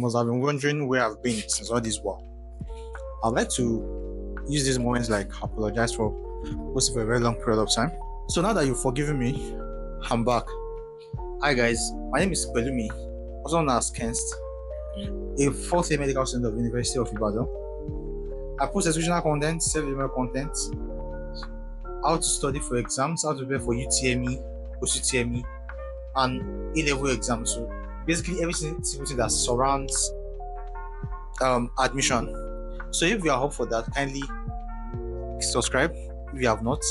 must have been wondering where I've been since all this while. I'd like to use these moments like apologize for posting for a very long period of time. So now that you've forgiven me, I'm back. Hi guys, my name is Pelumi, also known as Kenst, a fourth year medical student of University of Ibadan. I post educational content, self-development content, how to study for exams, how to prepare for UTME, post-UTME, and A-level exams. So basically everything that surrounds admission. So if you are up for that, kindly subscribe if you have not,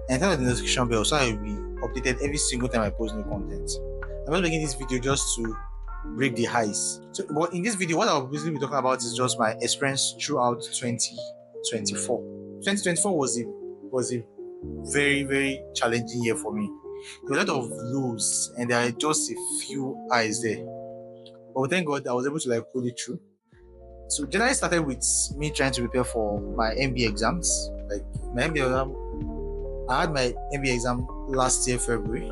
and turn on the notification bell so I will be updated every single time I post new content. I'm just making this video just to break the ice. So, but in this video, what I'll basically be talking about is just my experience throughout 2024. 2024 was a very, very challenging year for me. There were a lot of lows, and there are just a few highs there. But thank God I was able to pull it through. So generally started with me trying to prepare for my MBA exams. Like my MBA exam, I had my MBA exam last year February,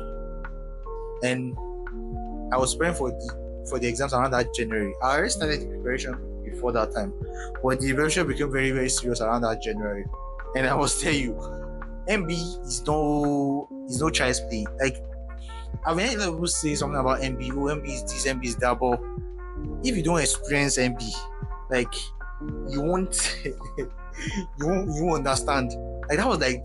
and I was preparing for the exams around that January. I already started the preparation before that time, but the preparation became very, very serious around that January. And I must tell you, MB is no child's play. Like I've heard people say something about MB, oh MB is this, MB is that, but if you don't experience MB, like you won't you won't understand. Like that was like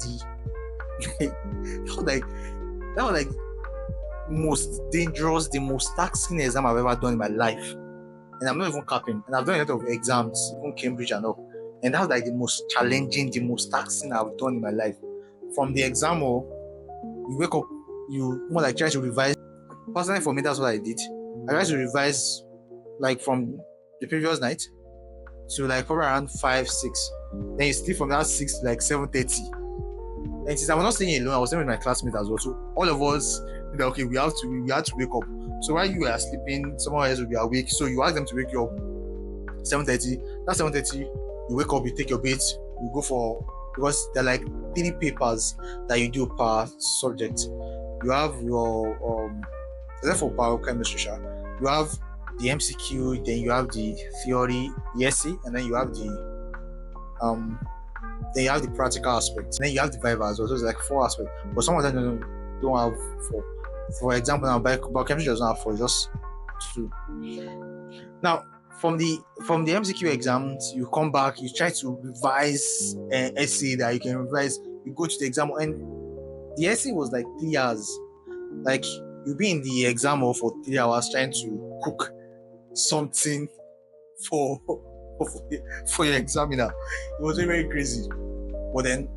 the most dangerous, the most taxing exam I've ever done in my life. And I'm not even capping. And I've done a lot of exams, even Cambridge and all. And that was like the most challenging, the most taxing I've done in my life. From the exam, you wake up, you more like try to revise. Personally, for me, that's what I did. I tried to revise like from the previous night to like probably around 5, 6. Then you sleep from that 6 to like 7:30. And since I was not staying alone, I was staying with my classmates as well. So all of us, okay, we had to wake up. So while you were sleeping, someone else will be awake. So you ask them to wake you up 7:30. That's 7:30. You wake up, you take your bath, you go for, because there are like 3 papers that you do per subject. You have your except for biochemistry, you have the MCQ, then you have the theory, the essay, and then you have the practical aspects. Then you have the viva as well. So it's like 4 aspects. But some of them don't have 4. For example, now biochemistry does not have 4, just 2. Now, from the MCQ exams, you come back, you try to revise an essay that you can revise. You go to the exam, and the essay was like 3 hours. Like you'll be in the exam hall for 3 hours trying to cook something for your examiner. It was very, very crazy. But then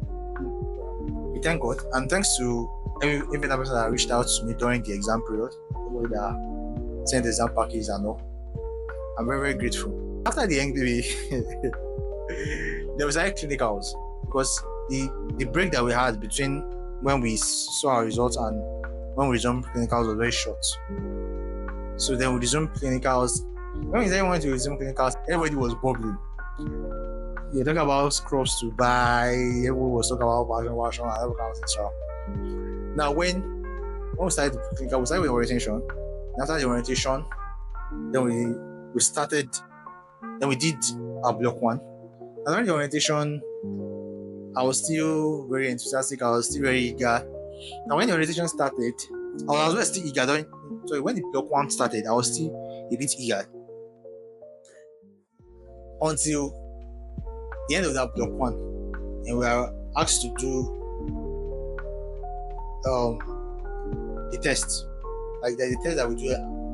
we thank God, and thanks to every person that reached out to me during the exam period, everybody that sent the exam package and all, I'm very, very grateful. After the MBA, there was like clinicals, because the break that we had between when we saw our results and when we resumed clinicals was very short. So then we resumed clinicals. When we then went to resume clinicals, everybody was bubbling. You talk about scrubs to buy, everyone was talking about wash and every kind of stuff. Now when we started the clinical, we started with orientation. And after the orientation, then we started, then we did our block 1. And during the orientation, I was still very enthusiastic, I was still very eager. Now when the orientation started, I was still eager. So when the block 1 started, I was still a bit eager. Until the end of that block 1, and we are asked to do the test. Like the test that we do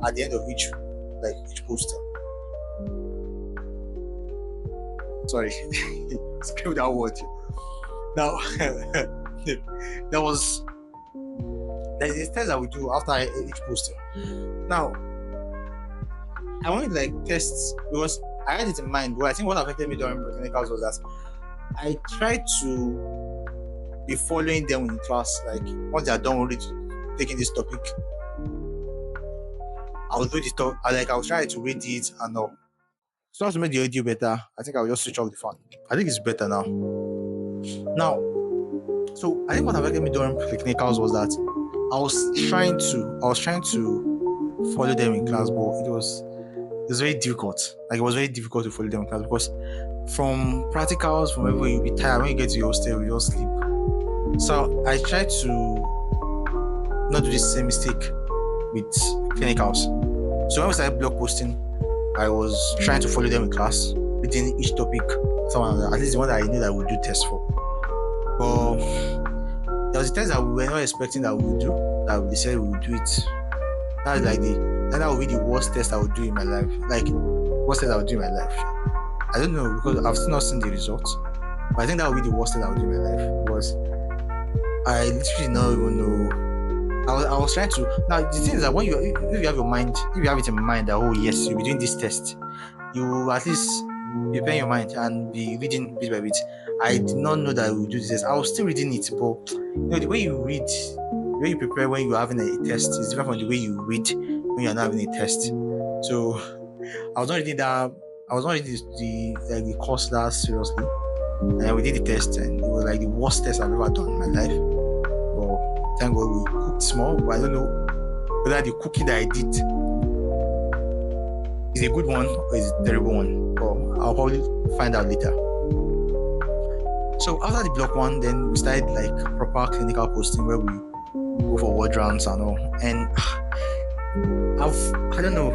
at the end of each poster. Sorry, scream that word. Now there's this test that we do after each poster. Now I wanted tests because I had it in mind, but I think what affected me during clinicals was that I tried to be following them in class. Like once they are done already taking this topic, I'll do this talk. I'll try to read it and all. So as to make the audio better, I think I'll just switch off the fan. I think it's better now. So I think what affected me during clinicals was that I was trying to follow them in class, but it was very difficult. Like it was very difficult to follow them in class because from practicals, from everywhere you'll be tired. When you get to your hostel, you just sleep. So I tried to not do this same mistake with clinicals. So when we started blog posting, I was trying to follow them in class, within each topic, at least the one that I knew that we would do tests for. But there was a test that we were not expecting that we would do, that they said we would do it. That would be the worst test I would do in my life. Like, worst test I would do in my life. I don't know, because I've still not seen the results. But I think that would be the worst test I would do in my life, because I literally don't even know. I was trying to. Now, the thing is that when if you have your mind, if you have it in mind that, oh yes, you'll be doing this test, you will at least prepare your mind and be reading bit by bit. I did not know that we would do this test. I was still reading it, but the way you read, the way you prepare when you're having a test is different from the way you read when you're not having a test. So I was not reading that. I was not reading the course that seriously. And we did the test, and it was like the worst test I've ever done in my life. But thank God we cooked small. But I don't know whether the cooking that I did is a good one or is a terrible one. But I'll probably find out later. So after the block one, then we started like proper clinical posting where we go for word rounds and all. And I don't know.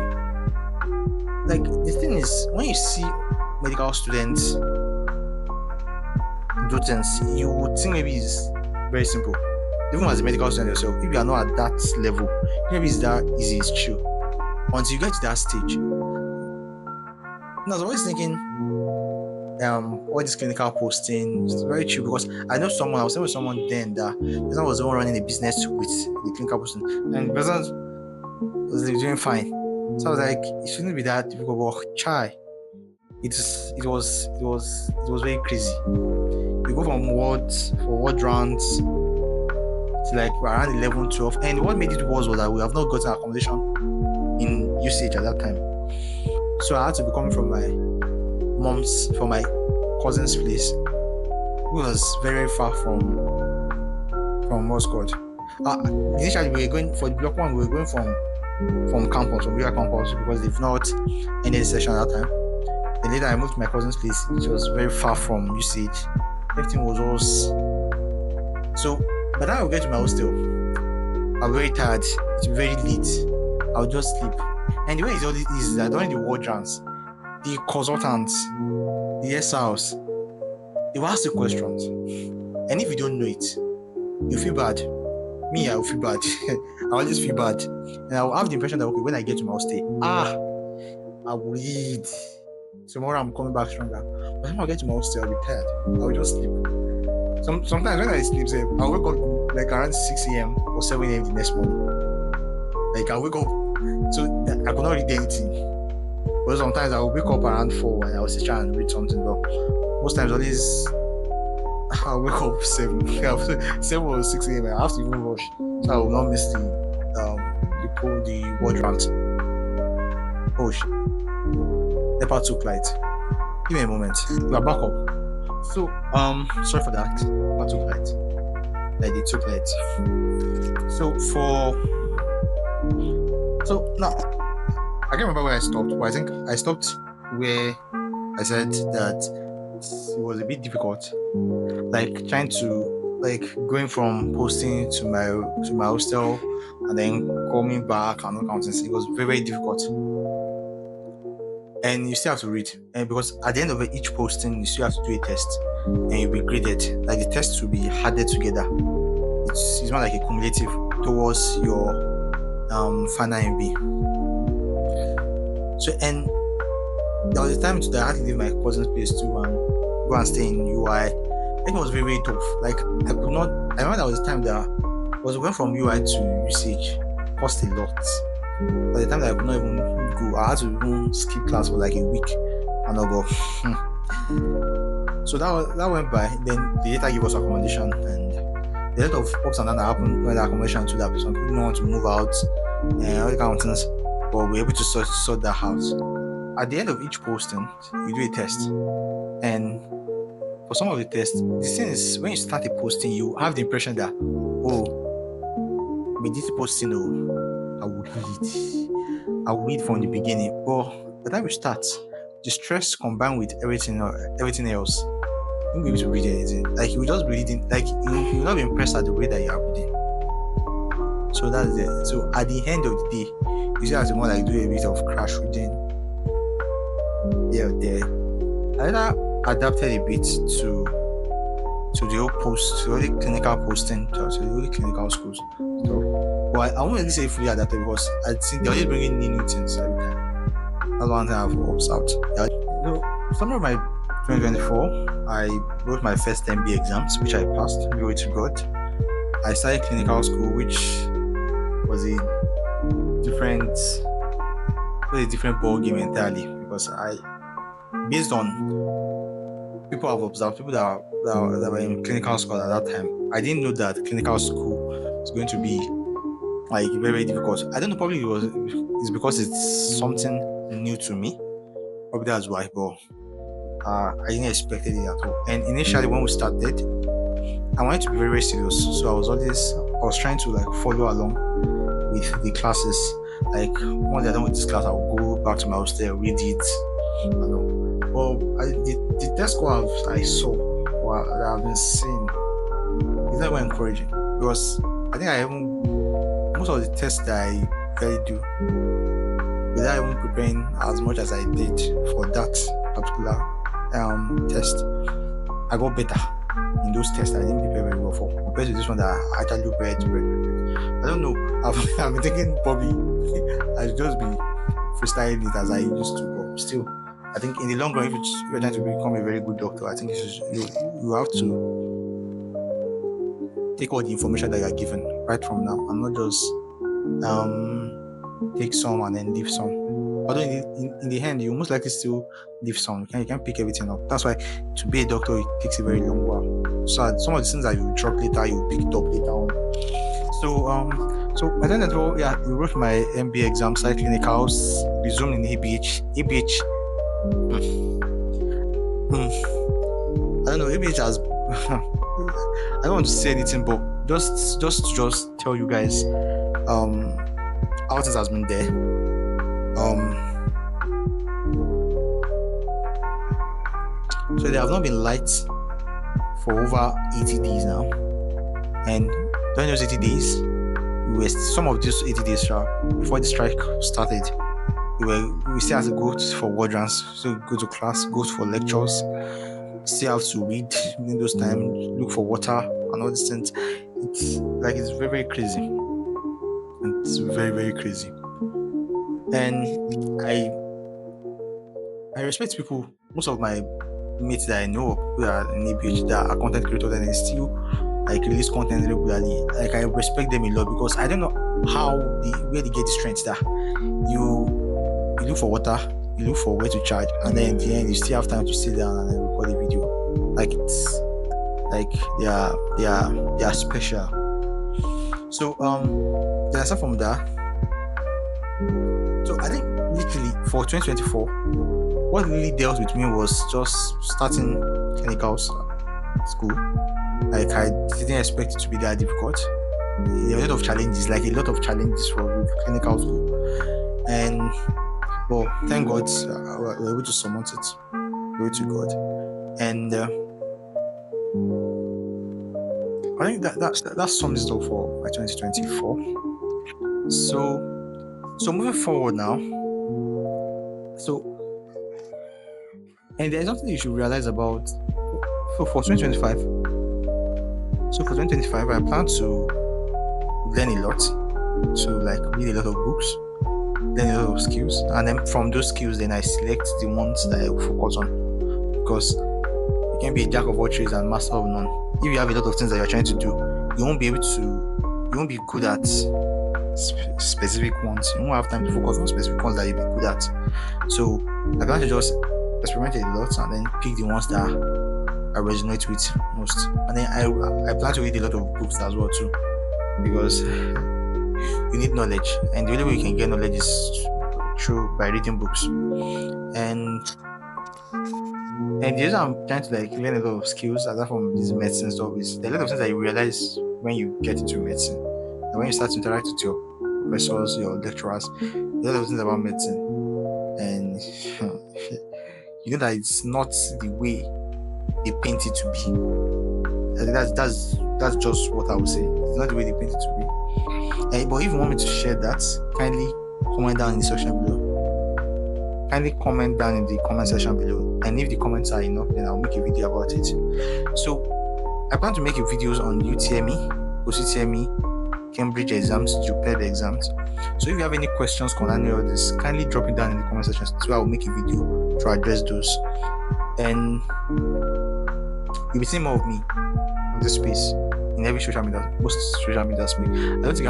Like the thing is, when you see medical students do things, you would think maybe it's very simple. Even as a medical student yourself, if you are not at that level, maybe it's that easy, it's true. Until you get to that stage. And I was always thinking, all this clinical posting is very true, because I know someone, I was saying with someone then that the person was the one running a business with the clinical posting, and the person was doing fine. So I was like, it shouldn't be that difficult, but try. It was very crazy. We go from word rounds to like around 11, 12, and what made it worse was that we have not gotten accommodation in UCH at that time. So I had to be coming from my cousin's place, who was very far from what's called. Initially we were going for the block one, we were going from campus, from real campus, because they've not ended the session at that time. Then later I moved to my cousin's place, which was very far from UCH. Everything was all so by the time I would get to my hostel, I'm very tired, it's very late, I'll just sleep. And the way it's all this is that during the ward rounds, the consultants, the SRs, they will ask you questions. And if you don't know it, you feel bad. Me, I will feel bad. I always feel bad. And I will have the impression that, okay, when I get to my hostel, I will read. Tomorrow I'm coming back stronger. By the time I get to my hostel, I'll be tired. I will just sleep. Sometimes when I sleep, I'll wake up like around 6 a.m. or 7 a.m. the next morning. Like I'll wake up, so I could not read anything. But sometimes I will wake up around 4 and I will still try and read something. But most times, always I'll wake up 7 or 6 a.m. I have to even rush, so I will not miss the word round. Oh shit. NEPA took light. Give me a moment. We are back up. So, sorry for that. NEPA took light. Like they took light. So now, I can't remember where I stopped, but I think I stopped where I said that it was a bit difficult. Like trying to, going from posting to my hostel and then coming back and all kinds of things. It was very, very difficult. And you still have to read, and because at the end of each posting you still have to do a test and you'll be graded. Like the tests will be added together. It's more like a cumulative towards your final MB. So, and there was a time that I had to leave my cousin's place to go and stay in UI. It was very, very tough. Like I remember there was a time that I was going from UI to UCH. Cost a lot. By the time that I could not even go, I had to even skip class for like a week and not go. So that went by. Then they later gave us accommodation, and a lot of ups and downs that happened when the accommodation to that. Some people didn't want to move out and all the kind of things, but we were able to sort that out. At the end of each posting, you do a test, and for some of the tests, the thing is when you start a posting, you have the impression that, with this posting, I will read from the beginning. But the time you start, the stress combined with everything else, you won't be able to read anything. Like you will just be reading, like you will not be impressed at the way that you are reading. So that's it. So at the end of the day, you see as the more like do a bit of crash reading here or there. I either adapted a bit to the whole post, to the whole clinical posting, to the whole clinical schools. So, but I won't really say fully adapted because I think they're always bringing new things every time. That's one thing I've observed. Yeah. So, summer of my 2024, I wrote my first MBA exams, which I passed. Glory to God. I started clinical school, which was a different ball game entirely because based on people I've observed, people that were in clinical school at that time, I didn't know that clinical school was going to be like very, very difficult. I don't know, probably it's because it's something new to me. Probably that's why, but I didn't expect it at all. And initially when we started, I wanted to be very, very serious. So I was trying to like follow along with the classes. Like once I'm done with this class, I'll go back to my hostel, read it. Well, the test score I saw, or that I've been seeing, is not very encouraging because I think most of the tests that I really do, without even preparing as much as I did for that particular test, I got better in those tests I didn't prepare very well for compared to this one that I actually prepared. I don't know. I've been thinking probably I should just be freestyling it as I used to, but still, I think in the long run, if you're trying to become a very good doctor, I think you have to take all the information that you're given right from now and not just take some and then leave some. Although in the end, you most likely still leave some. You can't pick everything up. That's why to be a doctor, it takes a very long while. So some of the things that you drop later, you pick it up later on. So I then we wrote my MBA exam, site clinicals, resumed in ABH. I don't know, ABH has I don't want to say anything, but just tell you guys how things has been there. So they have not been light for over 80 days now, and during those 80 days, some of these 80 days before the strike started, we still have to go for ward rounds, so go to class, go for lectures, still have to read in those times, look for water and all these things. It's very, very crazy. It's very, very crazy. And I respect people. Most of my mates that I know who are in ABH that are content creators and they still like release content regularly. Like I respect them a lot because I don't know where they get the strength that you look for water, you look for where to charge, and then in the end you still have time to sit down and then record a video. Like it's like they are special. So then aside from that, so I think literally for 2024, what really dealt with me was just starting clinical school. Like I didn't expect it to be that difficult. There are a lot of challenges for clinical school, and well, thank God we're able to surmount it. Glory to God. And I think that sums it up for my 2024. So moving forward now. And there's something you should realize about for 2025. So for 2025, I plan to learn a lot, to like read a lot of books, learn a lot of skills, and then from those skills, then I select the ones that I will focus on. Because you can be a jack of all trades and master of none. If you have a lot of things that you're trying to do, you won't be good at specific ones. You won't have time to focus on specific ones that you'll be good at. So I plan to just experiment a lot and then pick the ones that I resonate with most. And then I plan to read a lot of books as well too, because you need knowledge, and the only way you can get knowledge is by reading books. And the reason I'm trying to like learn a lot of skills aside from this medicine stuff is there are a lot of things that you realize when you get into medicine, and when you start to interact with your professors, your lecturers, there are a lot of things about medicine. and you know that it's not the way they paint it to be. I think that's just what I would say. It's not the way they paint it to be. But if you want me to share that, kindly comment down in the section below. Kindly comment down in the comment section below, and if the comments are enough, then I'll make a video about it. So I plan to make a videos on UTME, OCTME, Cambridge exams, JUPEB exams. So if you have any questions concerning all this, kindly drop it down in the comment section, so I will make a video to address those. And you'll be seeing more of me on this space in every social media, most social media space. I don't think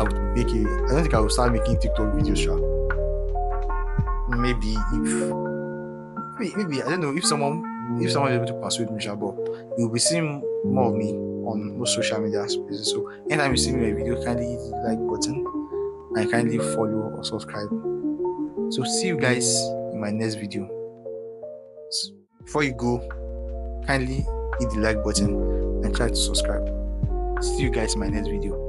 I will start making TikTok videos, maybe I don't know if someone is able to persuade me, but you'll be seeing more of me on most social media spaces. So anytime you see me in a video, kindly hit the like button and kindly follow or subscribe. So see you guys in my next video. So before you go, kindly hit the like button and try to subscribe. See you guys in my next video.